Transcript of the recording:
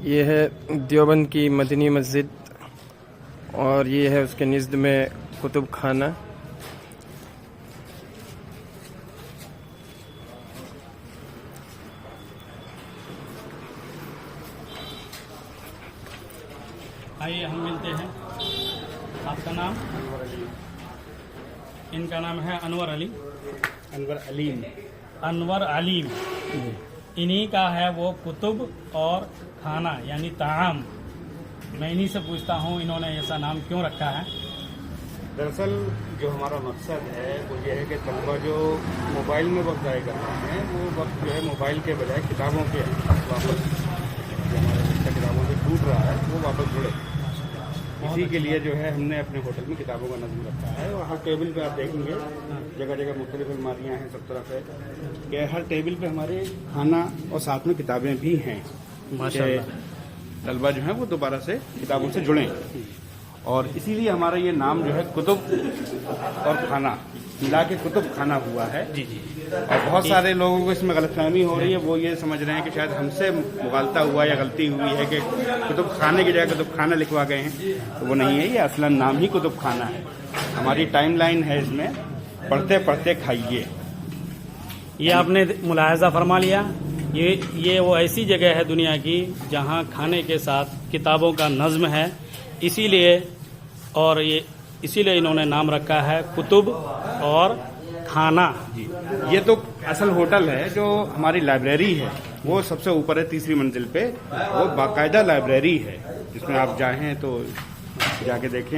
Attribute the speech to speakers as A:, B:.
A: یہ ہے دیوبند کی مدنی مسجد اور یہ ہے اس کے نزد میں کتب خانہ.
B: آئیے ہم ملتے ہیں. آپ کا نام؟ ان کا نام ہے انور علیم. انہی کا ہے وہ کتب اور کھانا یعنی طعام. میں انہی سے پوچھتا ہوں انہوں نے ایسا نام کیوں رکھا ہے؟
C: دراصل جو ہمارا مقصد ہے وہ یہ ہے کہ طلبہ جو موبائل میں وقت ضائع کر رہے ہیں وہ وقت جو ہے موبائل کے بجائے کتابوں کے واپس جو ہمارا بچہ کتابوں سے ٹوٹ رہا ہے وہ واپس جڑے. اسی کے لیے جو ہے ہم نے اپنے ہوٹل میں کتابوں کا نظم رکھا ہے. اور ہر ٹیبل پہ آپ دیکھیں گے جگہ جگہ مختلف الماریاں ہیں سب طرف ہے کہ ہر ٹیبل پہ ہمارے کھانا اور ساتھ میں کتابیں بھی ہیں.
B: ماشاءاللہ.
C: طلبہ جو ہیں وہ دوبارہ سے کتابوں سے جڑیں اور اسی لیے ہمارا یہ نام جو ہے کتب اور کھانا ملا کے کتب خانہ ہوا ہے.
B: جی.
C: اور بہت سارے لوگوں کو اس میں غلط فہمی ہو رہی ہے. وہ یہ سمجھ رہے ہیں کہ شاید ہم سے مغالطہ ہوا یا غلطی ہوئی ہے کہ کتب خانے کی جگہ کتب خانہ لکھوا گئے ہیں. تو وہ نہیں ہے, یہ اصلا نام ہی کتب خانہ ہے. ہماری ٹائم لائن ہے اس میں پڑھتے پڑھتے کھائیے.
B: یہ آپ نے ملاحظہ فرما لیا. یہ وہ ایسی جگہ ہے دنیا کی جہاں کھانے کے ساتھ کتابوں کا نظم ہے. اسی لیے انہوں نے نام رکھا ہے کتب اور کھانا.
C: جی, یہ تو اصل ہوٹل ہے. جو ہماری لائبریری ہے وہ سب سے اوپر ہے, تیسری منزل پہ. وہ باقاعدہ لائبریری ہے جس میں آپ جائیں تو جا کے دیکھیں.